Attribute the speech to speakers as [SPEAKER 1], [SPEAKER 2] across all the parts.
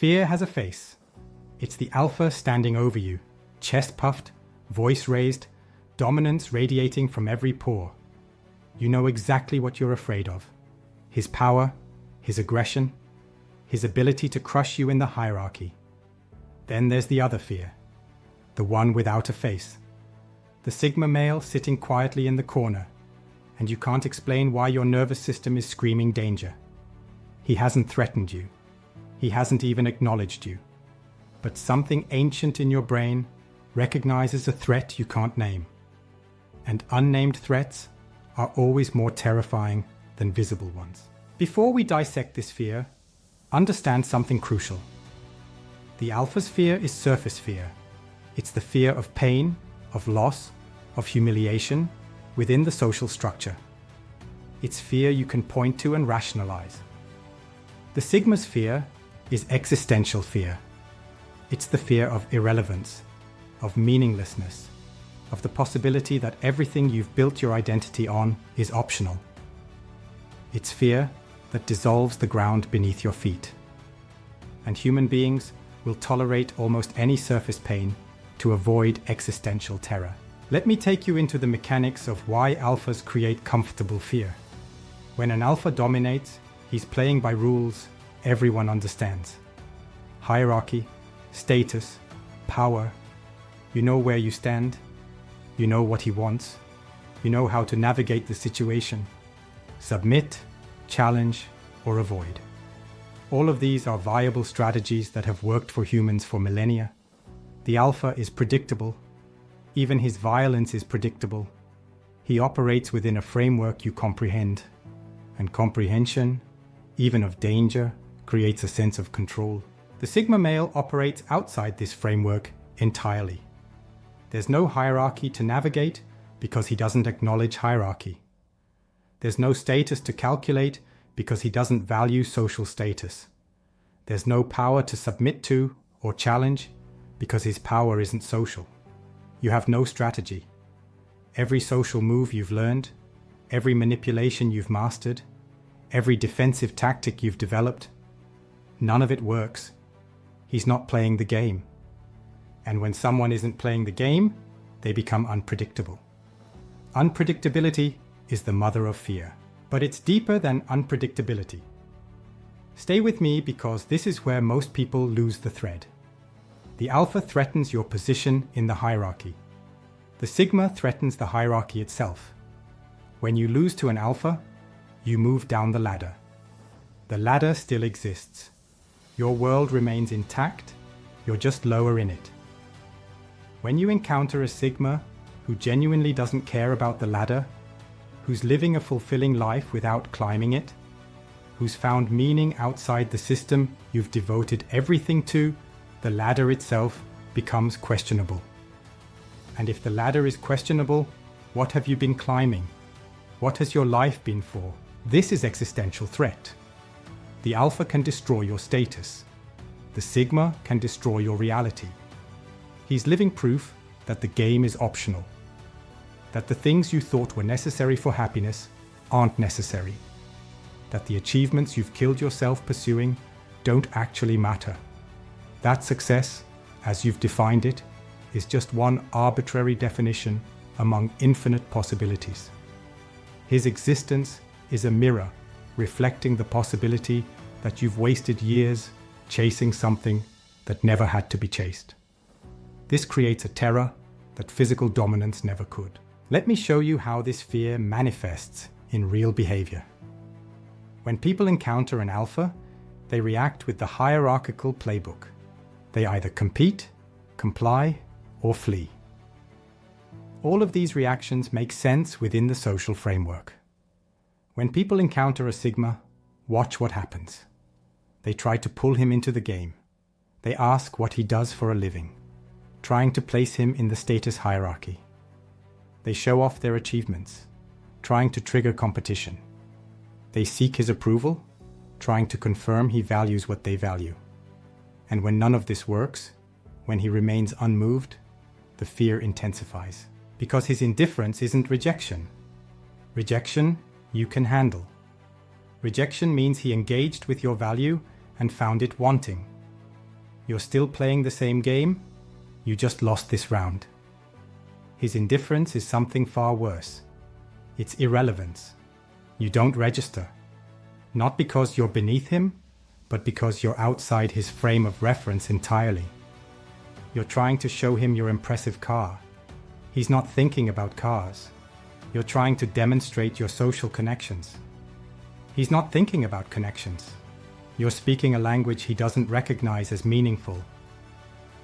[SPEAKER 1] Fear has a face. It's the alpha standing over you, chest puffed, voice raised, dominance radiating from every pore. You know exactly what you're afraid of. His power, his aggression, his ability to crush you in the hierarchy. Then there's the other fear, the one without a face. The Sigma male sitting quietly in the corner, and you can't explain why your nervous system is screaming danger. He hasn't threatened you. He hasn't even acknowledged you. But something ancient in your brain recognizes a threat you can't name. And unnamed threats are always more terrifying than visible ones. Before we dissect this fear, understand something crucial. The alpha's fear is surface fear. It's the fear of pain, of loss, of humiliation within the social structure. It's fear you can point to and rationalize. The Sigma's fear is existential fear. It's the fear of irrelevance, of meaninglessness, of the possibility that everything you've built your identity on is optional. It's fear that dissolves the ground beneath your feet. And human beings will tolerate almost any surface pain to avoid existential terror. Let me take you into the mechanics of why alphas create comfortable fear. When an alpha dominates, he's playing by rules everyone understands. Hierarchy, status, power. You know where you stand. You know what he wants. You know how to navigate the situation. Submit, challenge, or avoid. All of these are viable strategies that have worked for humans for millennia. The alpha is predictable. Even his violence is predictable. He operates within a framework you comprehend. And comprehension, even of danger, creates a sense of control. The Sigma male operates outside this framework entirely. There's no hierarchy to navigate because he doesn't acknowledge hierarchy. There's no status to calculate because he doesn't value social status. There's no power to submit to or challenge because his power isn't social. You have no strategy. Every social move you've learned, every manipulation you've mastered, every defensive tactic you've developed, none of it works. He's not playing the game. And when someone isn't playing the game, they become unpredictable. Unpredictability is the mother of fear, but it's deeper than unpredictability. Stay with me because this is where most people lose the thread. The alpha threatens your position in the hierarchy. The Sigma threatens the hierarchy itself. When you lose to an alpha, you move down the ladder. The ladder still exists. Your world remains intact, you're just lower in it. When you encounter a Sigma who genuinely doesn't care about the ladder, who's living a fulfilling life without climbing it, who's found meaning outside the system you've devoted everything to, the ladder itself becomes questionable. And if the ladder is questionable, what have you been climbing? What has your life been for? This is existential threat. The alpha can destroy your status. The Sigma can destroy your reality. He's living proof that the game is optional, that the things you thought were necessary for happiness aren't necessary, that the achievements you've killed yourself pursuing don't actually matter. That success, as you've defined it, is just one arbitrary definition among infinite possibilities. His existence is a mirror reflecting the possibility that you've wasted years chasing something that never had to be chased. This creates a terror that physical dominance never could. Let me show you how this fear manifests in real behavior. When people encounter an alpha, they react with the hierarchical playbook. They either compete, comply, or flee. All of these reactions make sense within the social framework. When people encounter a Sigma, watch what happens. They try to pull him into the game. They ask what he does for a living, trying to place him in the status hierarchy. They show off their achievements, trying to trigger competition. They seek his approval, trying to confirm he values what they value. And when none of this works, when he remains unmoved, the fear intensifies. Because his indifference isn't rejection. Rejection, you can handle. Rejection means he engaged with your value and found it wanting. You're still playing the same game, you just lost this round. His indifference is something far worse. It's irrelevance. You don't register. Not because you're beneath him, but because you're outside his frame of reference entirely. You're trying to show him your impressive car. He's not thinking about cars. You're trying to demonstrate your social connections. He's not thinking about connections. You're speaking a language he doesn't recognize as meaningful.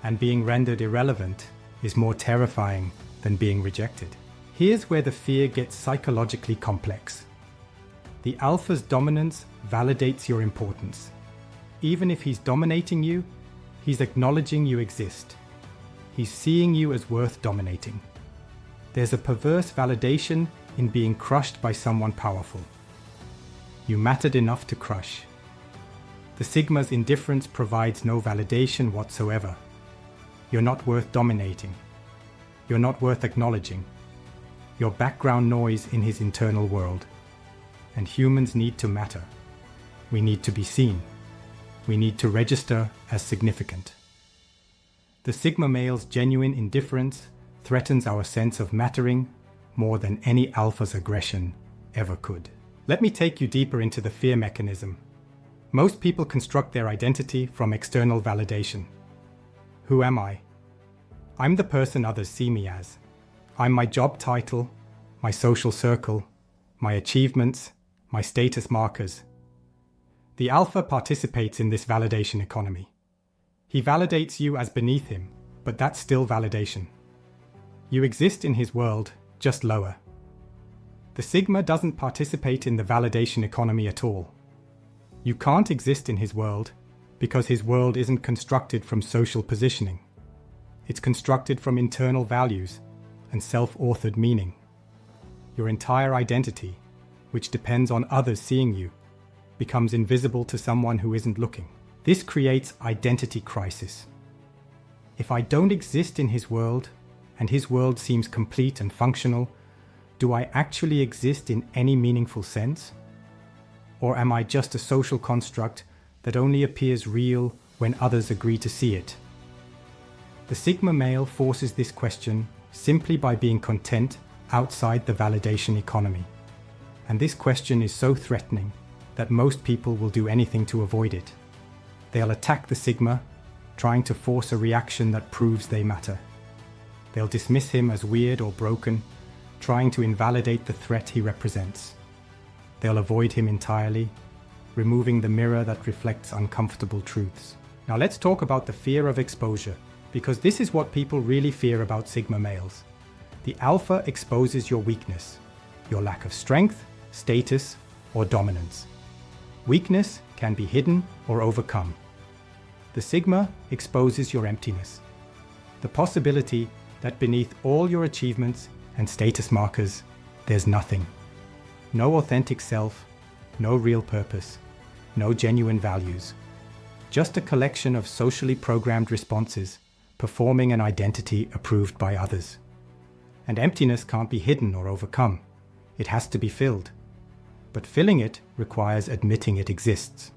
[SPEAKER 1] And being rendered irrelevant is more terrifying than being rejected. Here's where the fear gets psychologically complex. The alpha's dominance validates your importance. Even if he's dominating you, he's acknowledging you exist. He's seeing you as worth dominating. There's a perverse validation in being crushed by someone powerful. You mattered enough to crush. The Sigma's indifference provides no validation whatsoever. You're not worth dominating. You're not worth acknowledging. You're background noise in his internal world. And humans need to matter. We need to be seen. We need to register as significant. The Sigma male's genuine indifference threatens our sense of mattering more than any alpha's aggression ever could. Let me take you deeper into the fear mechanism. Most people construct their identity from external validation. Who am I? I'm the person others see me as. I'm my job title, my social circle, my achievements, my status markers. The alpha participates in this validation economy. He validates you as beneath him, but that's still validation. You exist in his world, just lower. The Sigma doesn't participate in the validation economy at all. You can't exist in his world because his world isn't constructed from social positioning. It's constructed from internal values and self-authored meaning. Your entire identity, which depends on others seeing you, becomes invisible to someone who isn't looking. This creates identity crisis. If I don't exist in his world, and his world seems complete and functional, do I actually exist in any meaningful sense? Or am I just a social construct that only appears real when others agree to see it? The Sigma male forces this question simply by being content outside the validation economy. And this question is so threatening that most people will do anything to avoid it. They'll attack the Sigma, trying to force a reaction that proves they matter. They'll dismiss him as weird or broken, trying to invalidate the threat he represents. They'll avoid him entirely, removing the mirror that reflects uncomfortable truths. Now let's talk about the fear of exposure, because this is what people really fear about Sigma males. The alpha exposes your weakness, your lack of strength, status, or dominance. Weakness can be hidden or overcome. The Sigma exposes your emptiness. The possibility that beneath all your achievements and status markers, there's nothing. No authentic self, no real purpose, no genuine values. Just a collection of socially programmed responses, performing an identity approved by others. And emptiness can't be hidden or overcome. It has to be filled. But filling it requires admitting it exists.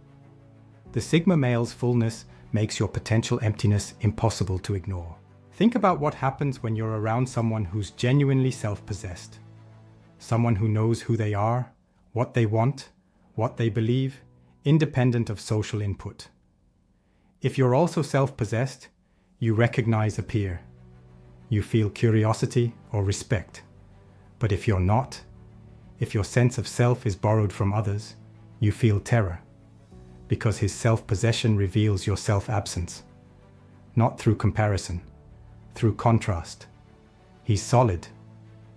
[SPEAKER 1] The Sigma male's fullness makes your potential emptiness impossible to ignore. Think about what happens when you're around someone who's genuinely self-possessed. Someone who knows who they are, what they want, what they believe, independent of social input. If you're also self-possessed, you recognize a peer. You feel curiosity or respect. But if you're not, if your sense of self is borrowed from others, you feel terror, because his self-possession reveals your self-absence. Not through comparison, through contrast. He's solid,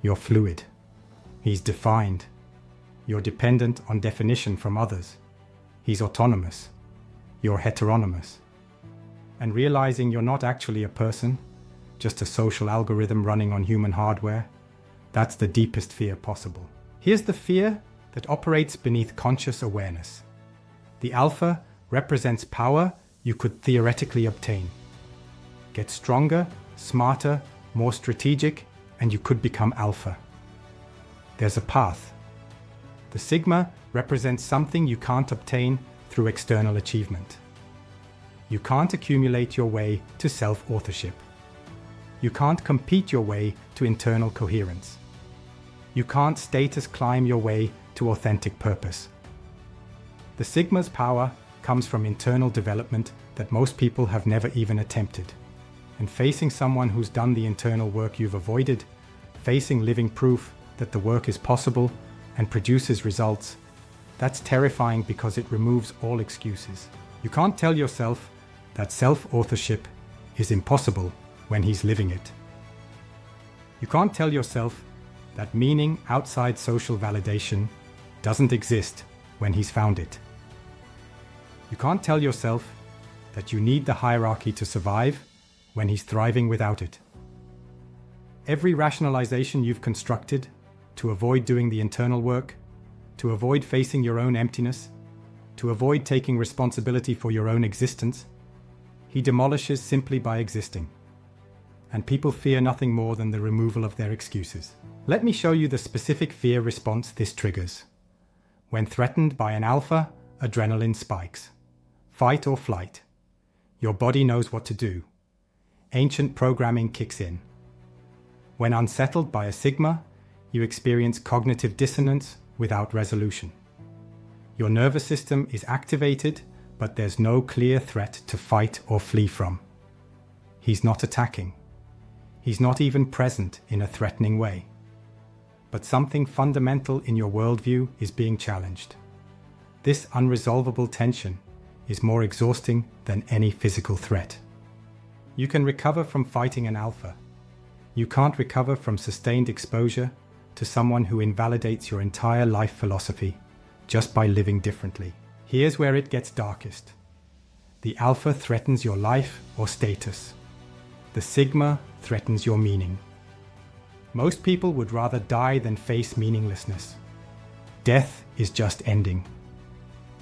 [SPEAKER 1] you're fluid. He's defined. You're dependent on definition from others. He's autonomous. You're heteronymous. And realizing you're not actually a person, just a social algorithm running on human hardware, that's the deepest fear possible. Here's the fear that operates beneath conscious awareness. The alpha represents power you could theoretically obtain. Get stronger, smarter, more strategic, and you could become alpha. There's a path. The Sigma represents something you can't obtain through external achievement. You can't accumulate your way to self-authorship. You can't compete your way to internal coherence. You can't status climb your way to authentic purpose. The Sigma's power comes from internal development that most people have never even attempted. And facing someone who's done the internal work you've avoided, facing living proof that the work is possible and produces results, that's terrifying because it removes all excuses. You can't tell yourself that self-authorship is impossible when he's living it. You can't tell yourself that meaning outside social validation doesn't exist when he's found it. You can't tell yourself that you need the hierarchy to survive when he's thriving without it. Every rationalization you've constructed to avoid doing the internal work, to avoid facing your own emptiness, to avoid taking responsibility for your own existence, he demolishes simply by existing. And people fear nothing more than the removal of their excuses. Let me show you the specific fear response this triggers. When threatened by an alpha, adrenaline spikes. Fight or flight. Your body knows what to do. Ancient programming kicks in. When unsettled by a sigma, you experience cognitive dissonance without resolution. Your nervous system is activated, but there's no clear threat to fight or flee from. He's not attacking. He's not even present in a threatening way. But something fundamental in your worldview is being challenged. This unresolvable tension is more exhausting than any physical threat. You can recover from fighting an alpha. You can't recover from sustained exposure to someone who invalidates your entire life philosophy just by living differently. Here's where it gets darkest. The alpha threatens your life or status. The sigma threatens your meaning. Most people would rather die than face meaninglessness. Death is just ending.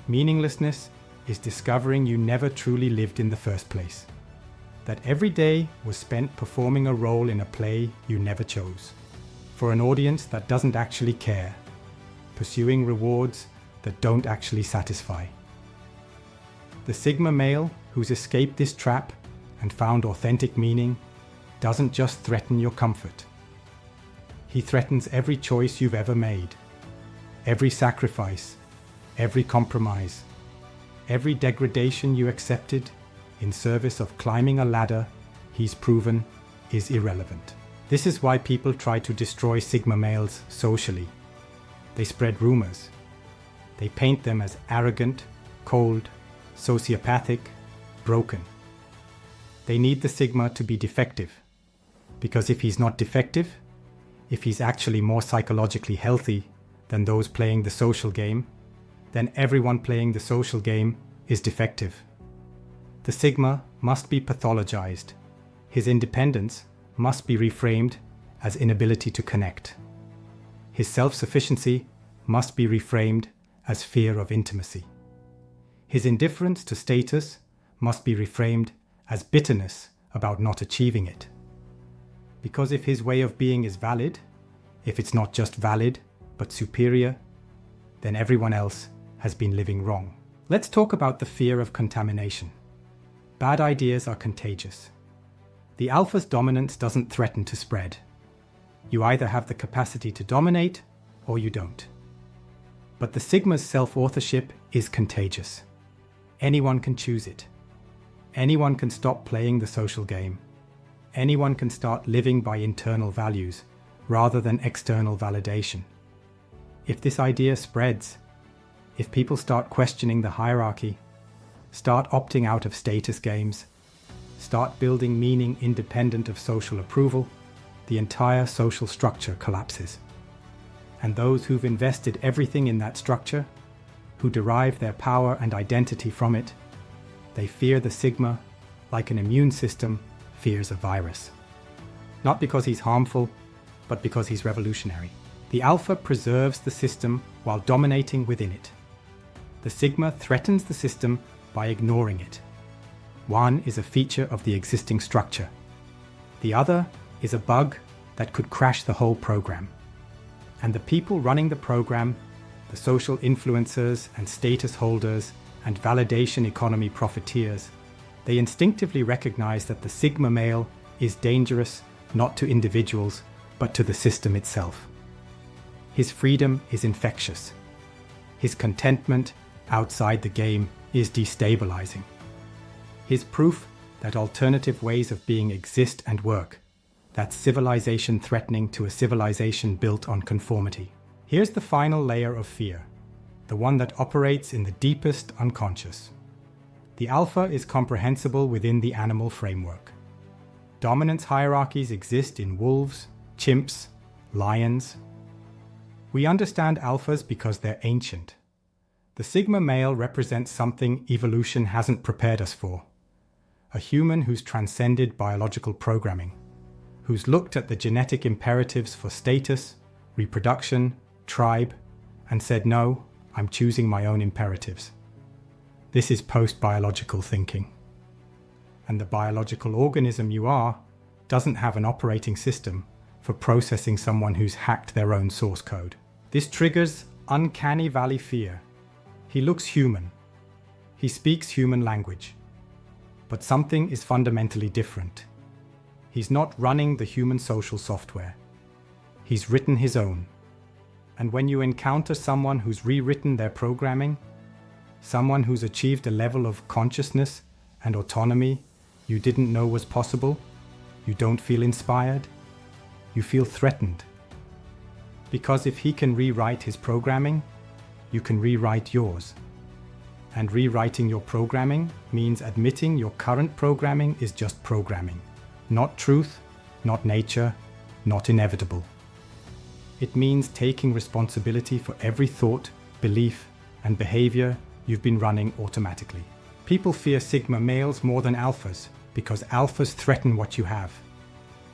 [SPEAKER 1] Meaninglessness is discovering you never truly lived in the first place. That every day was spent performing a role in a play you never chose. For an audience that doesn't actually care. Pursuing rewards that don't actually satisfy. The Sigma male who's escaped this trap and found authentic meaning doesn't just threaten your comfort. He threatens every choice you've ever made, every sacrifice, every compromise, every degradation you accepted in service of climbing a ladder he's proven is irrelevant. This is why people try to destroy Sigma males socially. They spread rumors. They paint them as arrogant, cold, sociopathic, broken. They need the Sigma to be defective, because if he's not defective, if he's actually more psychologically healthy than those playing the social game, then everyone playing the social game is defective. The Sigma must be pathologized. His independence must be reframed as inability to connect. His self-sufficiency must be reframed as fear of intimacy. His indifference to status must be reframed as bitterness about not achieving it. Because if his way of being is valid, if it's not just valid, but superior, then everyone else has been living wrong. Let's talk about the fear of contamination. Bad ideas are contagious. The alpha's dominance doesn't threaten to spread. You either have the capacity to dominate or you don't. But the Sigma's self-authorship is contagious. Anyone can choose it. Anyone can stop playing the social game. Anyone can start living by internal values rather than external validation. If this idea spreads, if people start questioning the hierarchy, start opting out of status games, start building meaning independent of social approval, the entire social structure collapses. And those who've invested everything in that structure, who derive their power and identity from it, they fear the Sigma like an immune system fears a virus. Not because he's harmful, but because he's revolutionary. The alpha preserves the system while dominating within it. The Sigma threatens the system by ignoring it. One is a feature of the existing structure. The other is a bug that could crash the whole program. And the people running the program, the social influencers and status holders and validation economy profiteers, They instinctively recognize that the Sigma male is dangerous not to individuals, but to the system itself. His freedom is infectious. His contentment outside the game is destabilizing. His proof that alternative ways of being exist and work, that civilization threatening to a civilization built on conformity. Here's the final layer of fear, the one that operates in the deepest unconscious. The alpha is comprehensible within the animal framework. Dominance hierarchies exist in wolves, chimps, lions. We understand alphas because they're ancient. The Sigma male represents something evolution hasn't prepared us for. A human who's transcended biological programming, who's looked at the genetic imperatives for status, reproduction, tribe, and said, no, I'm choosing my own imperatives. This is post-biological thinking. And the biological organism you are doesn't have an operating system for processing someone who's hacked their own source code. This triggers uncanny valley fear. He looks human. He speaks human language. But something is fundamentally different. He's not running the human social software. He's written his own. And when you encounter someone who's rewritten their programming, someone who's achieved a level of consciousness and autonomy you didn't know was possible, you don't feel inspired, you feel threatened. Because if he can rewrite his programming, you can rewrite yours. And rewriting your programming means admitting your current programming is just programming, not truth, not nature, not inevitable. It means taking responsibility for every thought, belief, and behavior you've been running automatically. People fear Sigma males more than alphas because alphas threaten what you have.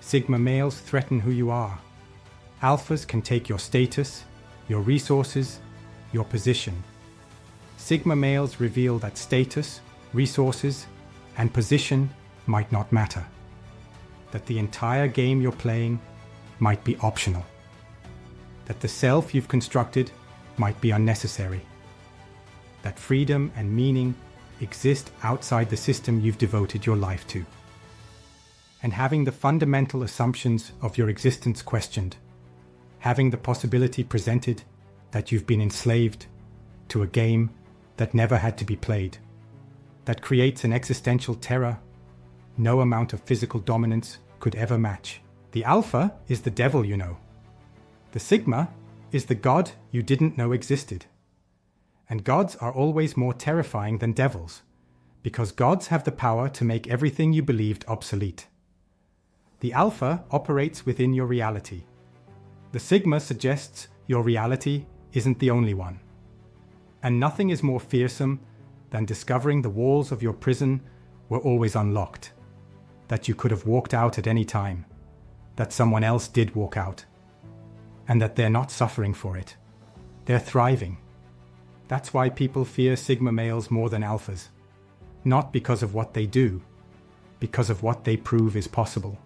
[SPEAKER 1] Sigma males threaten who you are. Alphas can take your status, your resources, your position. Sigma males reveal that status, resources, and position might not matter. That the entire game you're playing might be optional. That the self you've constructed might be unnecessary. That freedom and meaning exist outside the system you've devoted your life to. And having the fundamental assumptions of your existence questioned, having the possibility presented that you've been enslaved to a game that never had to be played, that creates an existential terror no amount of physical dominance could ever match. The alpha is the devil you know. The Sigma is the God you didn't know existed. And gods are always more terrifying than devils, because gods have the power to make everything you believed obsolete. The alpha operates within your reality. The Sigma suggests your reality isn't the only one. And nothing is more fearsome than discovering the walls of your prison were always unlocked, that you could have walked out at any time, that someone else did walk out, and that they're not suffering for it. They're thriving. That's why people fear Sigma males more than alphas. Not because of what they do, because of what they prove is possible.